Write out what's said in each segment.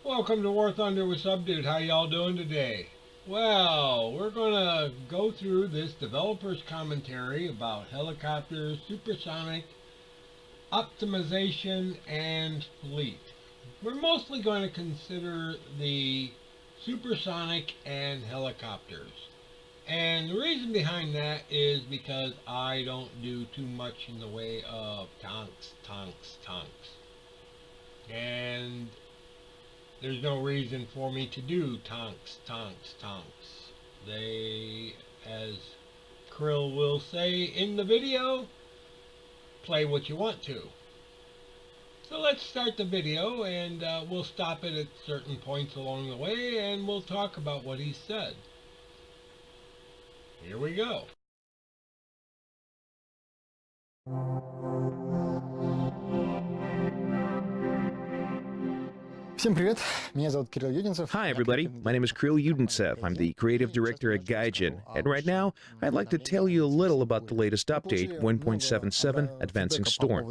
Welcome to War Thunder with Subdude. How y'all doing today? Well, we're gonna go through this developer's commentary about helicopters, supersonic, optimization, and fleet. We're mostly going to consider the supersonic and helicopters. And the reason behind that is because I don't do too much in the way of tanks. And there's no reason for me to do tanks. They, as Krill will say in the video, play what you want to. So let's start the video, and we'll stop it at certain points along the way, and we'll talk about what he said. Here we go. Hi, everybody. My name is Kirill Yudintsev. I'm the creative director at Gaijin. And right now, I'd like to tell you a little about the latest update, 1.77 Advancing Storm.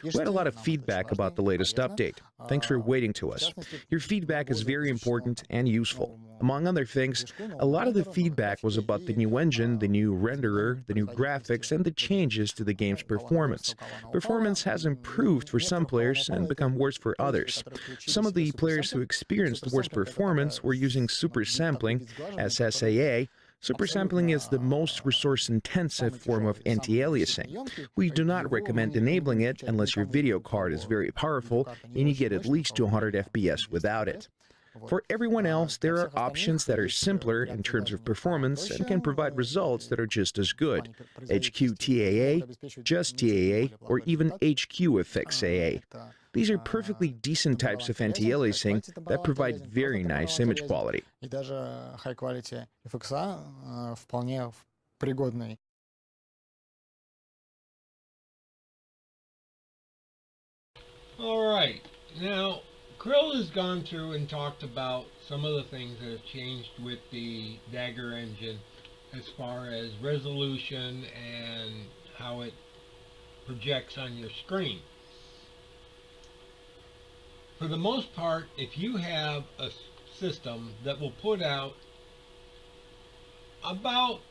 We had a lot of feedback about the latest update. Thanks for waiting to us. Your feedback is very important and useful. Among other things, a lot of the feedback was about the new engine, the new renderer, the new graphics, and the changes to the game's performance. Performance has improved for some players and become worse for others. Some of the players who experienced worse performance were using super sampling, SSAA. Super sampling is the most resource-intensive form of anti-aliasing. We do not recommend enabling it unless your video card is very powerful and you get at least 200 FPS without it. For everyone else, there are options that are simpler in terms of performance and can provide results that are just as good. HQ TAA, Just TAA, or even HQ FXAA. These are perfectly decent types of anti-aliasing that provide very nice image quality. All right. Now, Krill has gone through and talked about some of the things that have changed with the Dagger engine as far as resolution and how it projects on your screen. For the most part, if you have a system that will put out about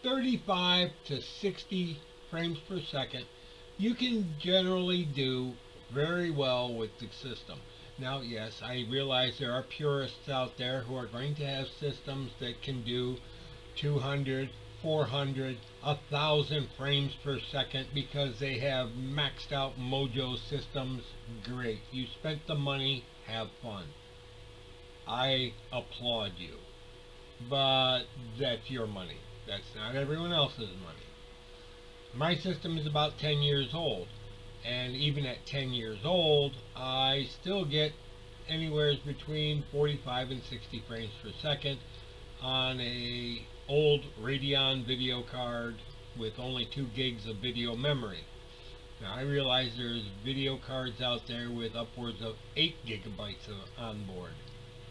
35 to 60 frames per second, you can generally do very well with the system. Now, yes, I realize there are purists out there who are going to have systems that can do 200, 400, 1,000 frames per second because they have maxed out Mojo systems. Great. You spent the money, have fun. I applaud you. But that's your money. That's not everyone else's money. My system is about 10 years old. And even at 10 years old, I still get anywhere between 45 and 60 frames per second on a old Radeon video card with only 2 gigs of video memory. Now, I realize there's video cards out there with upwards of 8 gigabytes on board.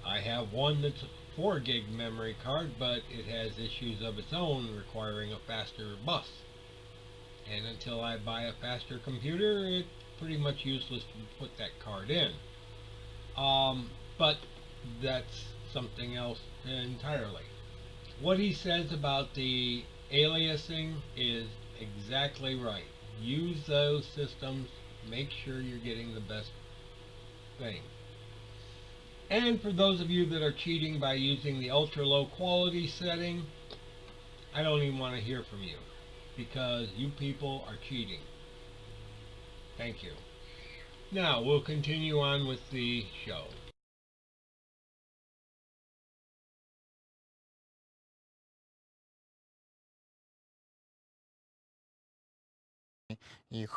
I have one that's a 4 gig memory card, but it has issues of its own requiring a faster bus. And until I buy a faster computer, it's pretty much useless to put that card in. But that's something else entirely. What he says about the aliasing is exactly right. Use those systems, make sure you're getting the best thing. And for those of you that are cheating by using the ultra low quality setting, I don't even want to hear from you, because you people are cheating. Thank you. Now, we'll continue on with the show. The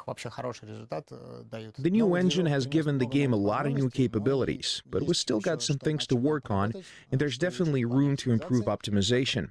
new engine has given the game a lot of new capabilities, but we've still got some things to work on, and there's definitely room to improve optimization.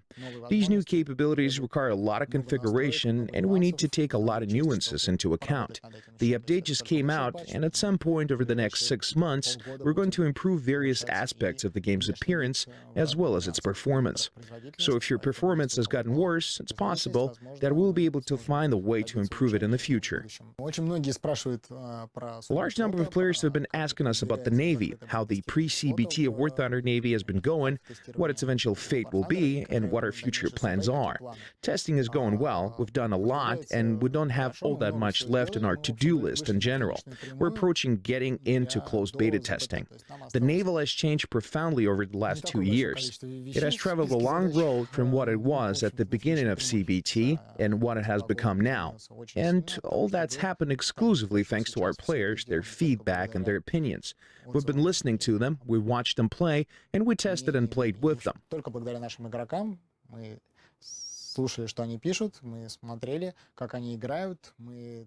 These new capabilities require a lot of configuration, and we need to take a lot of nuances into account. The update just came out, and at some point over the next 6 months, we're going to improve various aspects of the game's appearance, as well as its performance. So if your performance has gotten worse, it's possible that we'll be able to find a way to improve it in the future. future. A large number of players have been asking us about the Navy, how the pre-CBT of War Thunder Navy has been going, what its eventual fate will be, and what our future plans are. Testing is going well, we've done a lot, and we don't have all that much left in our to-do list in general. We're approaching getting into closed beta testing. The naval has changed profoundly over the last 2 years. It has traveled a long road from what it was at the beginning of CBT and what it has become now. And all that's happened exclusively thanks to our players, their feedback, and their opinions. We've been listening to them, we watched them play, and we tested and played with them.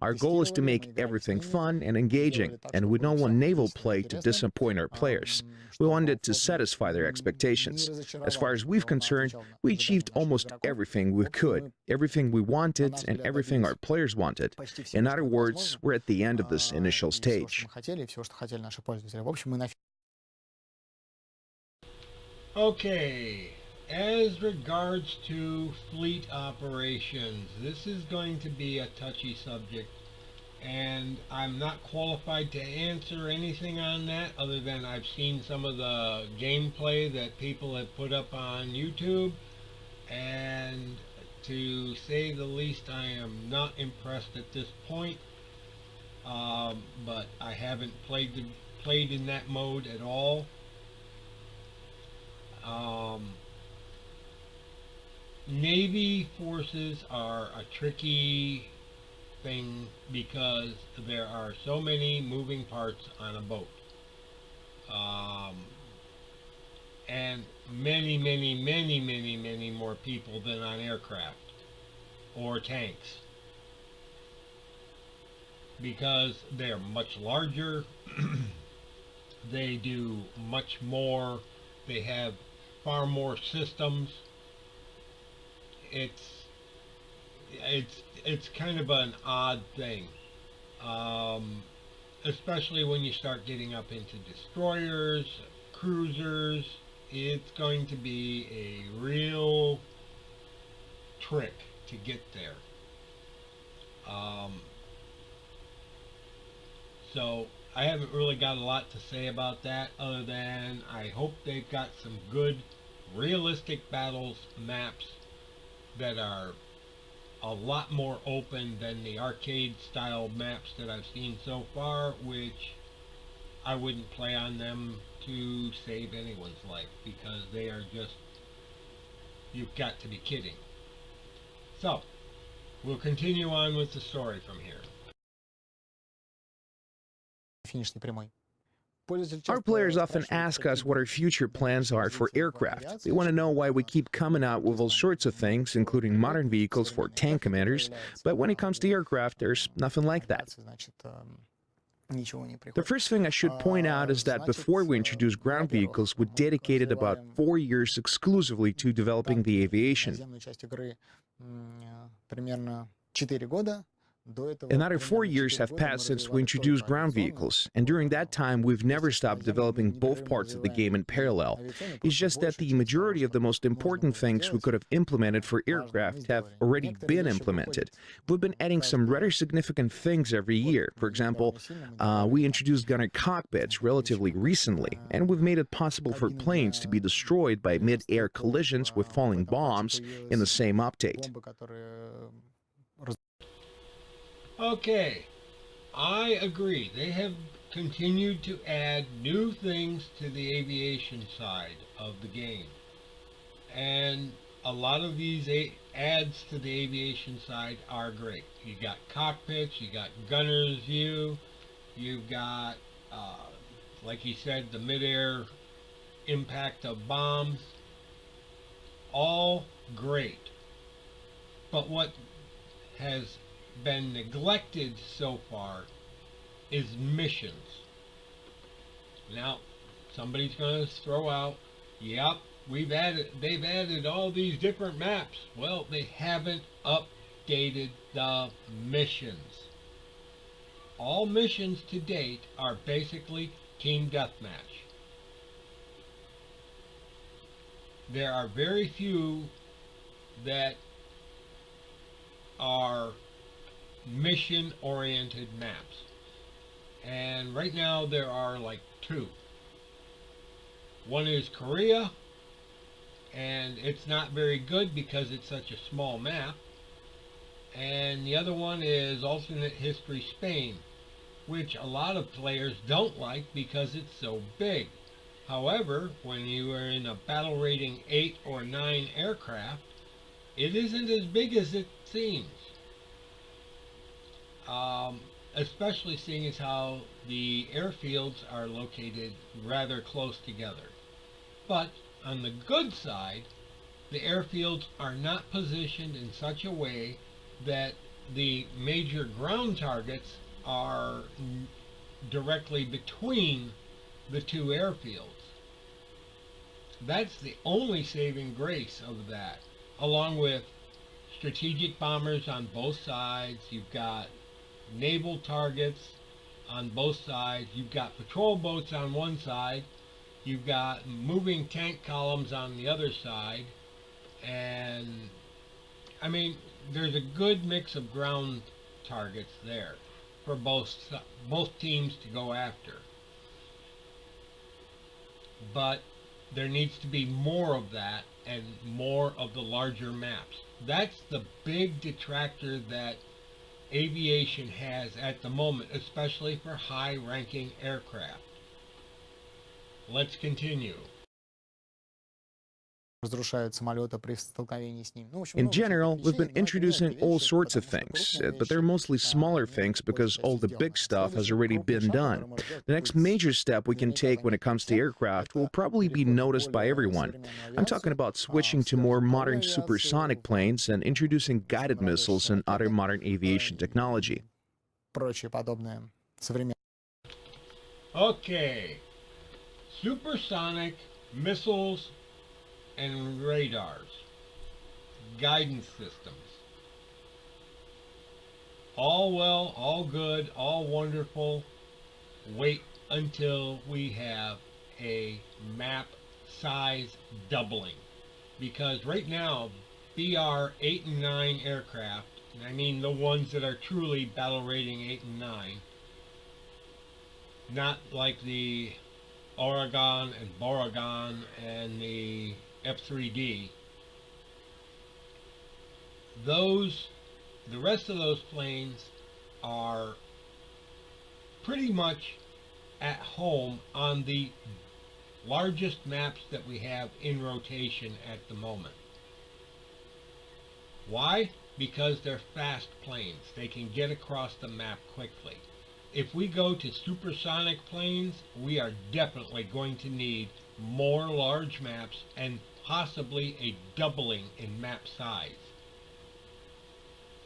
Our goal is to make everything fun and engaging, and we don't want naval play to disappoint our players. We want it to satisfy their expectations. As far as we're concerned, we achieved almost everything we could, everything we wanted, and everything our players wanted. In other words, we're at the end of this initial stage. Okay. As regards to fleet operations, this is going to be a touchy subject, and I'm not qualified to answer anything on that other than I've seen some of the gameplay that people have put up on YouTube, and to say the least, I am not impressed at this point, but I haven't played in that mode at all. Navy forces are a tricky thing because there are so many moving parts on a boat. And many more people than on aircraft or tanks. Because they're much larger, they do much more, they have far more systems. It's kind of an odd thing, especially when you start getting up into destroyers, cruisers. It's going to be a real trick to get there. So I haven't really got a lot to say about that other than I hope they've got some good realistic battles maps that are a lot more open than the arcade style maps that I've seen so far, which I wouldn't play on them to save anyone's life because they are just, you've got to be kidding. So we'll continue on with the story from here. Our players often ask us what our future plans are for aircraft. They want to know why we keep coming out with all sorts of things, including modern vehicles for tank commanders, but when it comes to aircraft, there's nothing like that. The first thing I should point out is that before we introduced ground vehicles, we dedicated about 4 years exclusively to developing the aviation. Another 4 years have passed since we introduced ground vehicles, and during that time we've never stopped developing both parts of the game in parallel. It's just that the majority of the most important things we could have implemented for aircraft have already been implemented. We've been adding some rather significant things every year. For example, we introduced gunner cockpits relatively recently, and we've made it possible for planes to be destroyed by mid-air collisions with falling bombs in the same update. Okay, I agree. They have continued to add new things to the aviation side of the game. And a lot of these adds to the aviation side are great. You got cockpits, you got gunner's view, you've got, like he said, the mid-air impact of bombs. All great. But what has been neglected so far is missions. Now, somebody's going to throw out, yep, they've added all these different maps. Well, they haven't updated the missions. All missions to date are basically team deathmatch. There are very few that are mission-oriented maps. And right now there are like two. One is Korea, and it's not very good because it's such a small map. And the other one is Alternate History Spain, which a lot of players don't like because it's so big. However, when you are in a battle rating 8 or 9 aircraft, it isn't as big as it seems. Especially seeing as how the airfields are located rather close together. But on the good side, the airfields are not positioned in such a way that the major ground targets are directly between the two airfields. That's the only saving grace of that, along with strategic bombers on both sides. You've got naval targets on both sides. You've got patrol boats on one side. You've got moving tank columns on the other side. And I mean, there's a good mix of ground targets there for both teams to go after. But there needs to be more of that and more of the larger maps. That's the big detractor that aviation has at the moment, especially for high-ranking aircraft. Let's continue. In general, we've been introducing all sorts of things, but they're mostly smaller things because all the big stuff has already been done. The next major step we can take when it comes to aircraft will probably be noticed by everyone. I'm talking about switching to more modern supersonic planes and introducing guided missiles and other modern aviation technology. Okay, supersonic missiles and radars, guidance systems. All well, all good, all wonderful. Wait until we have a map size doubling. Because right now, BR 8 and 9 aircraft, and I mean the ones that are truly battle rating 8 and 9, not like the Oregon and Beauregard and the F-3D. The rest of those planes are pretty much at home on the largest maps that we have in rotation at the moment. Why? Because they're fast planes. They can get across the map quickly. If we go to supersonic planes, we are definitely going to need more large maps and possibly a doubling in map size.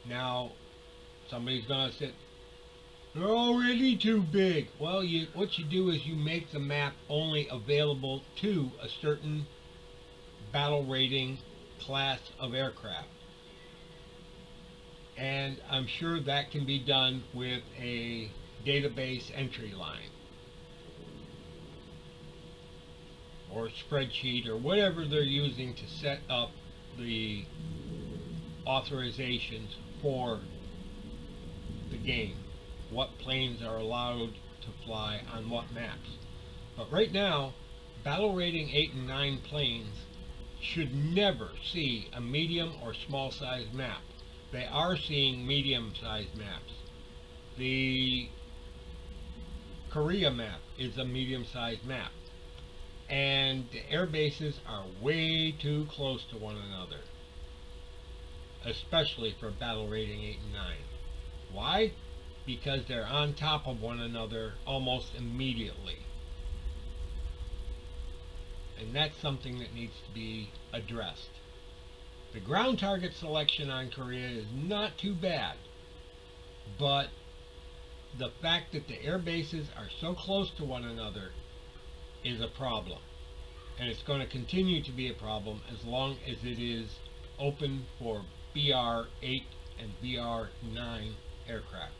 Now, somebody's going to say, they're already too big. Well, what you do is you make the map only available to a certain battle rating class of aircraft. And I'm sure that can be done with a database entry line or spreadsheet or whatever they're using to set up the authorizations for the game, what planes are allowed to fly on what maps. But right now, battle rating 8 and 9 planes should never see a medium or small size map. They are seeing medium sized maps. The Korea map is a medium-sized map, and the air bases are way too close to one another, especially for battle rating 8 and 9. Why? Because they're on top of one another almost immediately, and that's something that needs to be addressed. The ground target selection on Korea is not too bad, but the fact that the air bases are so close to one another is a problem. And it's going to continue to be a problem as long as it is open for BR-8 and BR-9 aircraft.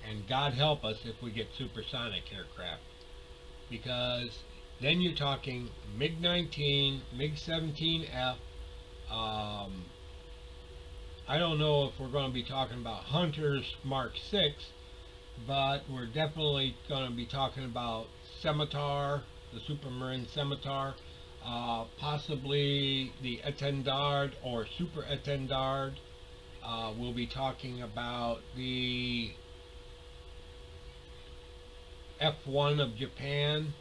And God help us if we get supersonic aircraft. Because then you're talking MiG-19, MiG-17F, I don't know if we're going to be talking about Hunters Mark 6, but we're definitely going to be talking about Scimitar, the Supermarine Scimitar, possibly the Etendard or Super Etendard. We'll be talking about the F1 of Japan.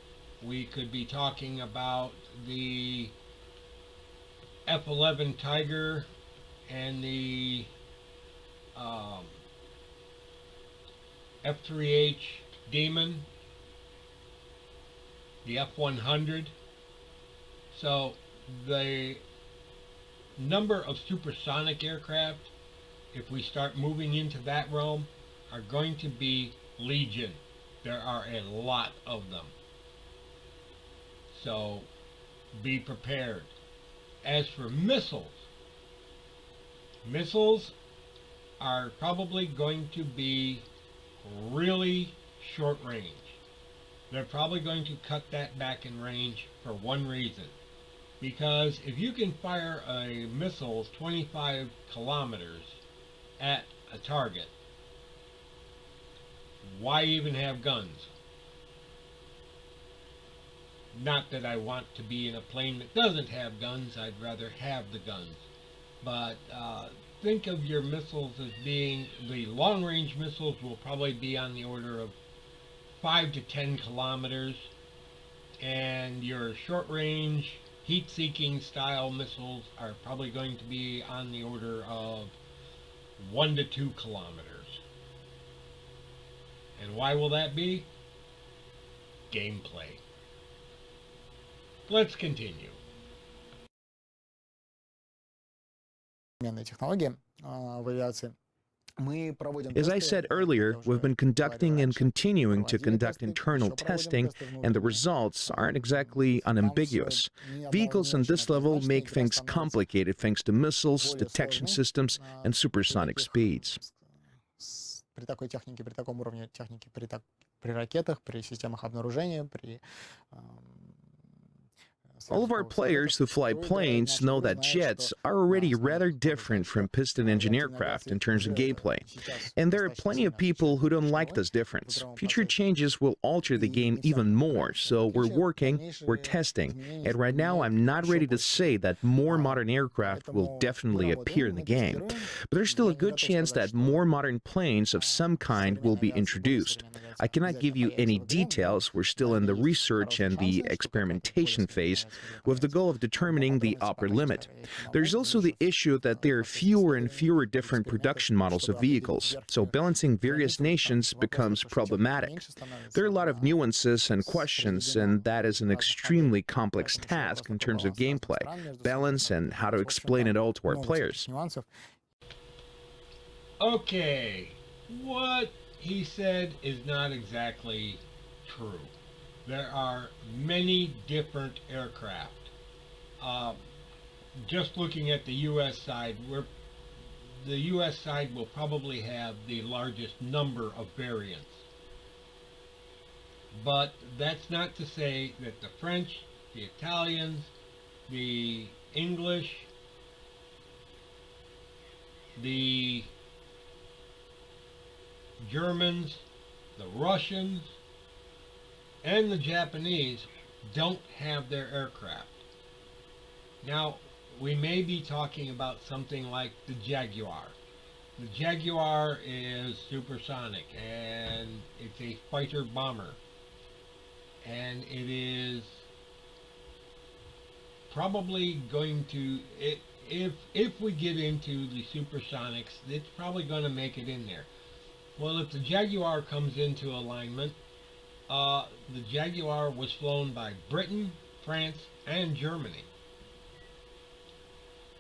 We could be talking about the F11 Tiger and the F3H Demon, the F100. So the number of supersonic aircraft, if we start moving into that realm, are going to be legion. There are a lot of them. So be prepared. As for missiles, missiles are probably going to be really short range. They're probably going to cut that back in range for one reason. Because if you can fire a missile 25 kilometers at a target, why even have guns? Not that I want to be in a plane that doesn't have guns, I'd rather have the guns. But think of your missiles as being, the long-range missiles will probably be on the order of 5 to 10 kilometers, and your short-range, heat-seeking style missiles are probably going to be on the order of 1 to 2 kilometers. And why will that be? Gameplay. Let's continue. As I said earlier, we've been conducting and continuing to conduct internal testing, and the results aren't exactly unambiguous. Vehicles on this level make things complicated thanks to missiles, detection systems, and supersonic speeds. При такой технике, при таком уровне техники, при ракетах, при системах обнаружения, при All of our players who fly planes know that jets are already rather different from piston-engine aircraft in terms of gameplay, and there are plenty of people who don't like this difference. Future changes will alter the game even more, so we're working, we're testing, and right now I'm not ready to say that more modern aircraft will definitely appear in the game, but there's still a good chance that more modern planes of some kind will be introduced. I cannot give you any details, we're still in the research and the experimentation phase, with the goal of determining the upper limit. There's also the issue that there are fewer and fewer different production models of vehicles, so balancing various nations becomes problematic. There are a lot of nuances and questions, and that is an extremely complex task in terms of gameplay, balance, and how to explain it all to our players. Okay, what he said is not exactly true. There are many different aircraft. Just looking at the U.S. side, the U.S. side will probably have the largest number of variants. But that's not to say that the French, the Italians, the English, the Germans, the Russians, and the Japanese don't have their aircraft. Now, we may be talking about something like the Jaguar. The Jaguar is supersonic, and it's a fighter bomber. And it is probably going to, if we get into the supersonics, it's probably going to make it in there. Well, if the Jaguar comes into alignment, the Jaguar was flown by Britain, France, and Germany.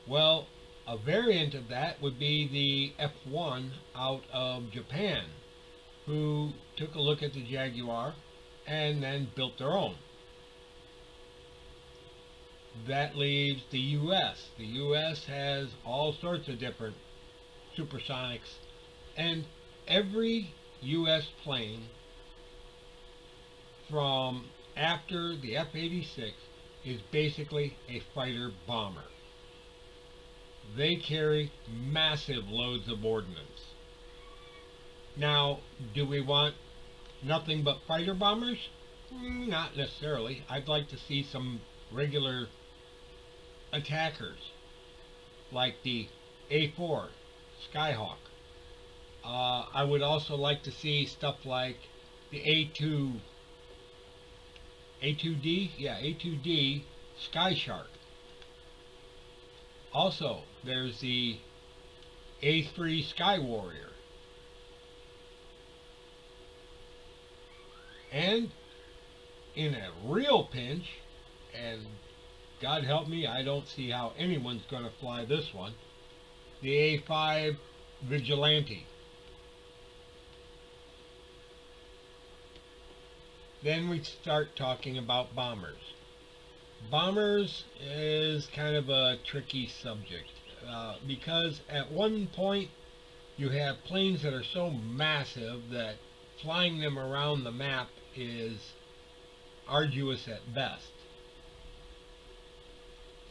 Well, a variant of that would be the F1 out of Japan, who took a look at the Jaguar and then built their own. That leaves the US. The US has all sorts of different supersonics, and every US plane from after the F-86 is basically a fighter bomber. they carry massive loads of ordnance. Now, do we want nothing but fighter bombers? Not necessarily. I'd like to see some regular attackers, like the A4 Skyhawk. I would also like to see stuff like the A2D, yeah, A2D Skyshark. Also, there's the A3 Sky Warrior. And in a real pinch, and God help me, I don't see how anyone's going to fly this one, the A5 Vigilante. Then we start talking about bombers. Bombers is kind of a tricky subject because at one point you have planes that are so massive that flying them around the map is arduous at best.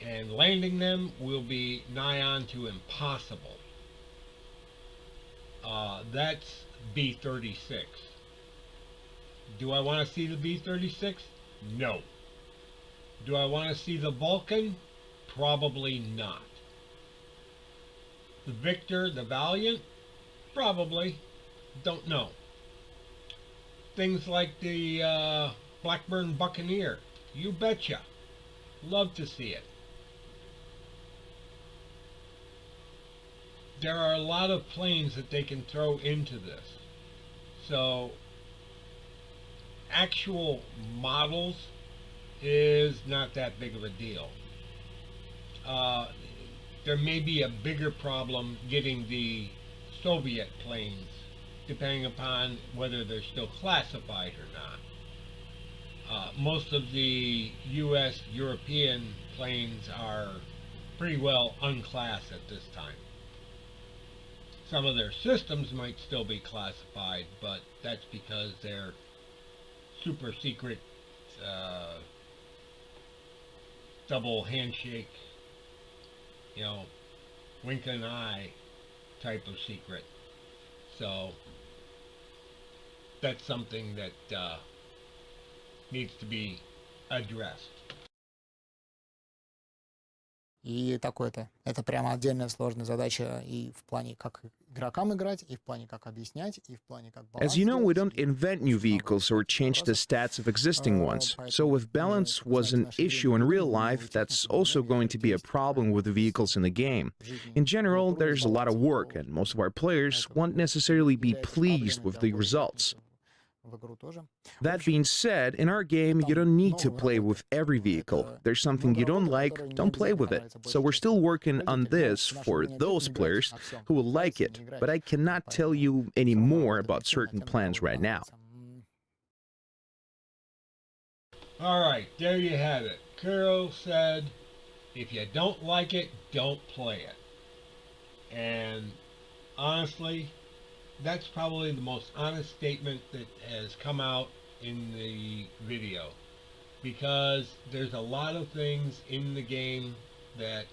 And landing them will be nigh on to impossible. That's B-36. Do I want to see the B-36? No. Do I want to see the Vulcan? Probably not. The Victor, the Valiant? Probably. Don't know. Things like the Blackburn Buccaneer? You betcha. Love to see it. There are a lot of planes that they can throw into this. So, actual models is not that big of a deal. There may be a bigger problem getting the Soviet planes, depending upon whether they're still classified or not. Most of the U.S. European planes are pretty well unclassed at this time. Some of their systems might still be classified, but that's because they're super secret double handshake, wink an eye type of secret. So that's something that needs to be addressed. И это прямо отдельная сложная задача и в плане, как игрокам играть, и в плане, как объяснять, и в плане, как баланс As you know, we делать. don't invent new vehicles or change the stats of existing ones. So if balance was an issue in real life, that's also going to be a problem with the vehicles in the game. In general, there's a lot of work, and most of our players won't necessarily be pleased with the results. That being said, in our game, you don't need to play with every vehicle. There's something you don't like, don't play with it. So we're still working on this for those players who will like it, but I cannot tell you any more about certain plans right now. Alright, there you have it. Kuro said, if you don't like it, don't play it. And honestly, that's probably the most honest statement that has come out in the video, because there's a lot of things in the game that,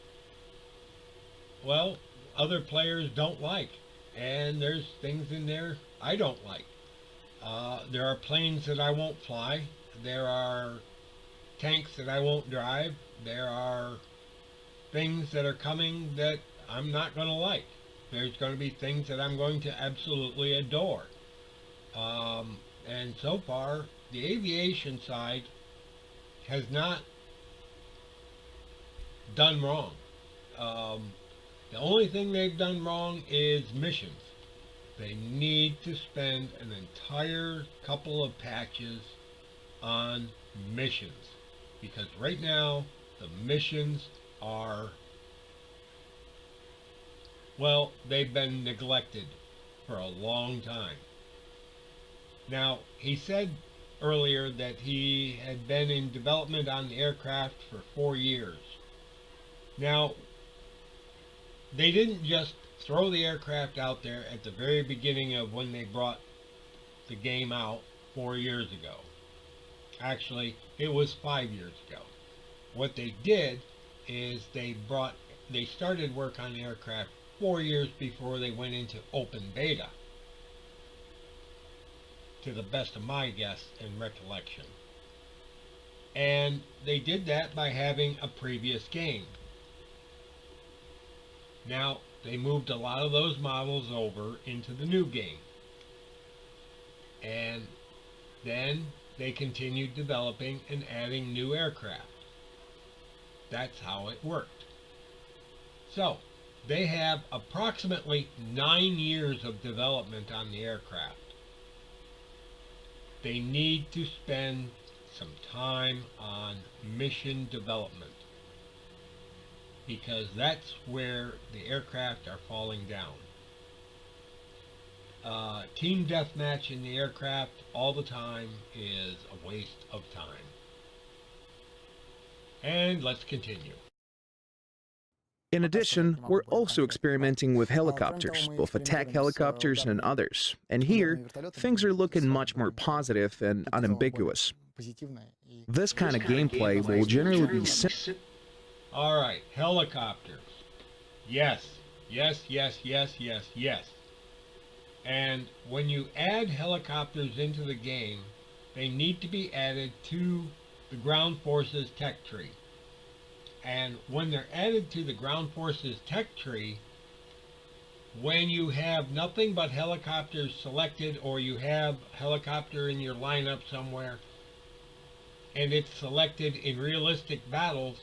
well, other players don't like, and there's things in there I don't like. There are planes that I won't fly, there are tanks that I won't drive, there are things that are coming that I'm not going to like. There's going to be things that I'm going to absolutely adore. And so far, the aviation side has not done wrong. The only thing they've done wrong is missions. They need to spend an entire couple of patches on missions. Because right now, the missions are, well, they've been neglected for a long time. Now, he said earlier that he had been in development on the aircraft for 4 years. Now, they didn't just throw the aircraft out there at the very beginning of when they brought the game out 4 years ago. Actually, it was 5 years ago. What they did is they brought they started work on the aircraft 4 years before they went into open beta, to the best of my guess and recollection. And they did that by having a previous game. Now, they moved a lot of those models over into the new game. And then they continued developing and adding new aircraft. That's how it worked. So, they have approximately 9 years of development on the aircraft. They need to spend some time on mission development, because that's where the aircraft are falling down. Team deathmatch in the aircraft all the time is a waste of time. And let's continue. In addition, we're also experimenting with helicopters, both attack helicopters and others. And here, things are looking much more positive and unambiguous. This kind of gameplay will generally be Alright, helicopters. Yes, yes, yes, yes, yes, yes. And when you add helicopters into the game, they need to be added to the Ground Forces tech tree. And when they're added to the Ground Forces tech tree, when you have nothing but helicopters selected, or you have helicopter in your lineup somewhere, and it's selected in realistic battles,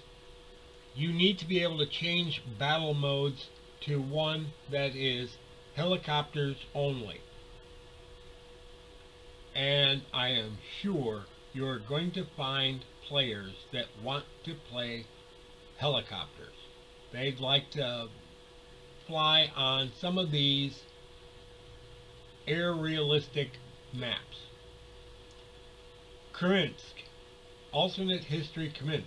you need to be able to change battle modes to one that is helicopters only. And I am sure you're going to find players that want to play helicopters. They'd like to fly on some of these air realistic maps. Kursk, alternate history Kursk,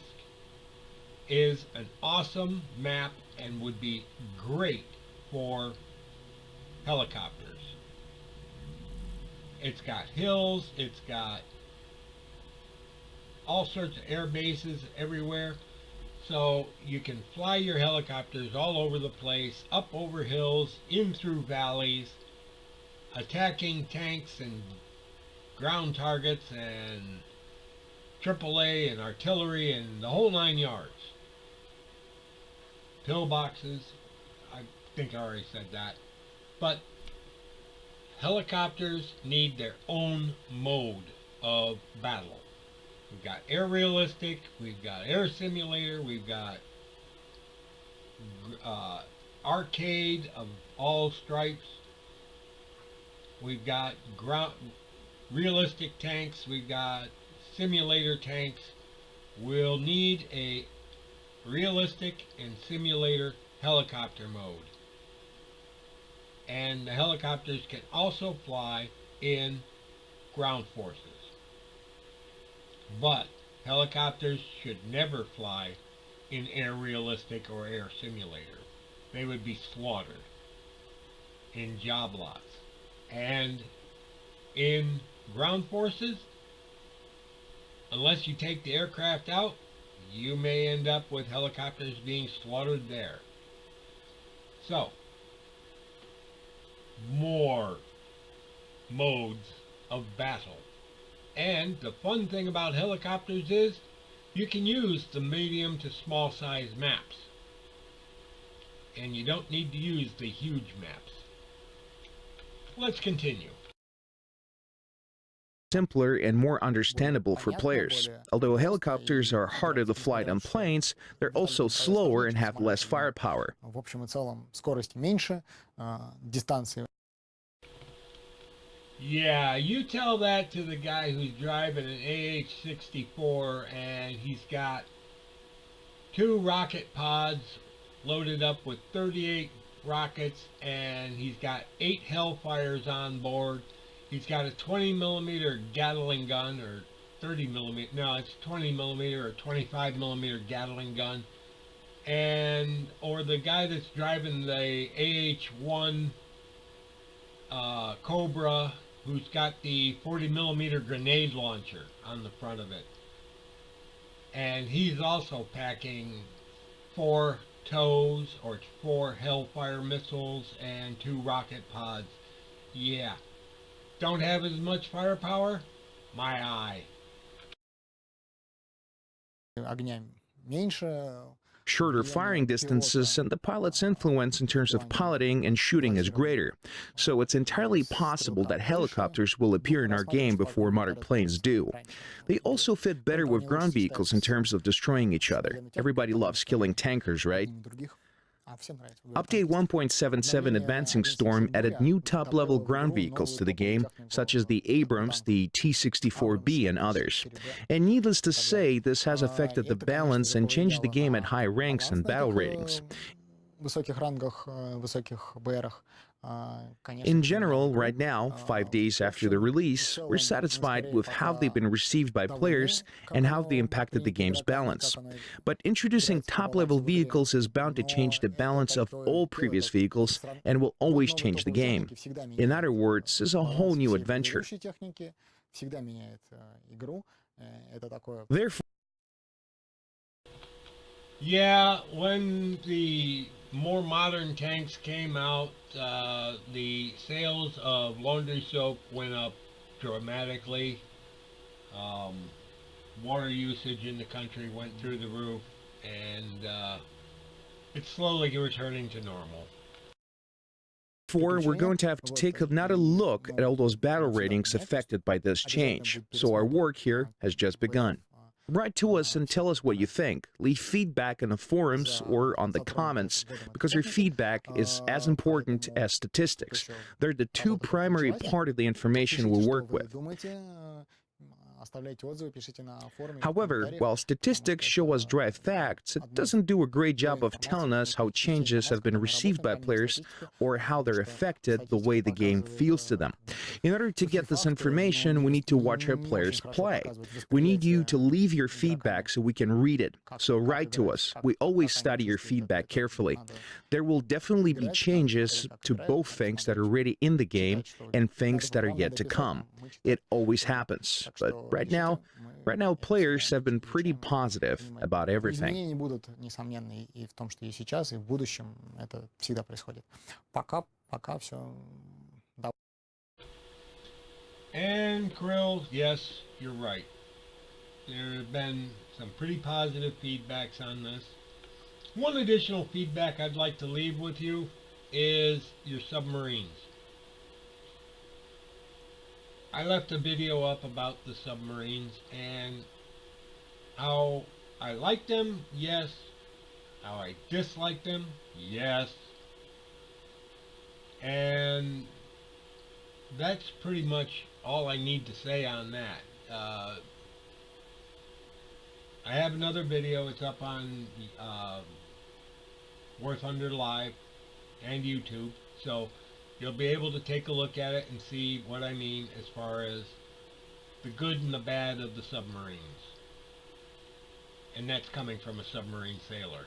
is an awesome map and would be great for helicopters. It's got hills, it's got all sorts of air bases everywhere, so you can fly your helicopters all over the place, up over hills, in through valleys, attacking tanks and ground targets and AAA and artillery and the whole 9 yards. Pillboxes, I think I already said that. But helicopters need their own mode of battle. We've got air realistic, we've got air simulator, we've got arcade of all stripes, we've got realistic tanks, we've got simulator tanks. We'll need a realistic and simulator helicopter mode. And the helicopters can also fly in ground forces. But helicopters should never fly in air realistic or air simulator. They would be slaughtered in job lots. And in ground forces, unless you take the aircraft out, you may end up with helicopters being slaughtered there. So, more modes of battle. And the fun thing about helicopters is you can use the medium to small size maps. And you don't need to use the huge maps. Let's continue. Simpler and more understandable for players. Although helicopters are harder to fly than planes, they're also slower and have less firepower. В общем и целом, скорости меньше, дистанции. Yeah, you tell that to the guy who's driving an AH-64 and he's got 2 rocket pods loaded up with 38 rockets, and he's got 8 Hellfires on board. He's got a 20 millimeter Gatling gun, or 30 millimeter, no, it's 20 millimeter or 25 millimeter Gatling gun. And, or the guy that's driving the AH-1 Cobra, who's got the 40 millimeter grenade launcher on the front of it. And he's also packing 4 TOWs or 4 Hellfire missiles and 2 rocket pods. Yeah. Don't have as much firepower? My eye. Огня меньше. Shorter firing distances and the pilot's influence in terms of piloting and shooting is greater, so it's entirely possible that helicopters will appear in our game before modern planes do. They also fit better with ground vehicles in terms of destroying each other. Everybody loves killing tankers, right? Update 1.77 Advancing Storm added new top-level ground vehicles to the game, such as the Abrams, the T-64B, and others. And needless to say, this has affected the balance and changed the game at high ranks and battle ratings. In general, right now, 5 days after the release, we're satisfied with how they've been received by players and how they impacted the game's balance. But introducing top-level vehicles is bound to change the balance of all previous vehicles and will always change the game. In other words, it's a whole new adventure. Therefore, yeah, when the more modern tanks came out, the sales of laundry soap went up dramatically. Water usage in the country went through the roof, and it's slowly returning to normal. We're going to have to take another look at all those battle ratings affected by this change, so our work here has just begun. Write to us and tell us what you think. Leave feedback in the forums or on the comments, because your feedback is as important as statistics. They're the two primary part of the information we work with. However, while statistics show us dry facts, it doesn't do a great job of telling us how changes have been received by players or how they're affected the way the game feels to them. In order to get this information, we need to watch our players play. We need you to leave your feedback so we can read it. So write to us. We always study your feedback carefully. There will definitely be changes to both things that are already in the game and things that are yet to come. It always happens, but right now, players have been pretty positive about everything. And Krill, yes, you're right. There have been some pretty positive feedbacks on this. One additional feedback I'd like to leave with you is your submarines. I left a video up about the submarines and how I like them, yes. How I dislike them, yes. And that's pretty much all I need to say on that. I have another video. It's up on War Thunder Live and YouTube, so you'll be able to take a look at it and see what I mean as far as the good and the bad of the submarines. And that's coming from a submarine sailor.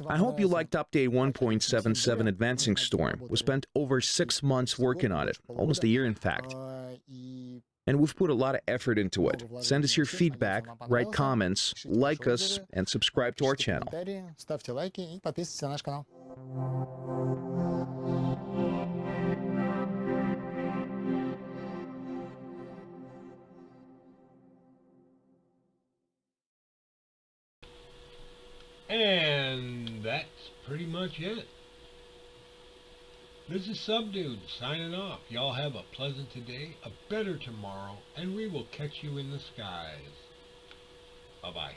I hope you liked Update 1.77 Advancing Storm. We spent over 6 months working on it, almost a year in fact. And we've put a lot of effort into it. Send us your feedback, write comments, like us, and subscribe to our channel. Ставьте лайки и подписывайтесь на наш канал. And that's pretty much it. This is Subdude signing off. Y'all have a pleasant today, a better tomorrow, and we will catch you in the skies. Bye-bye.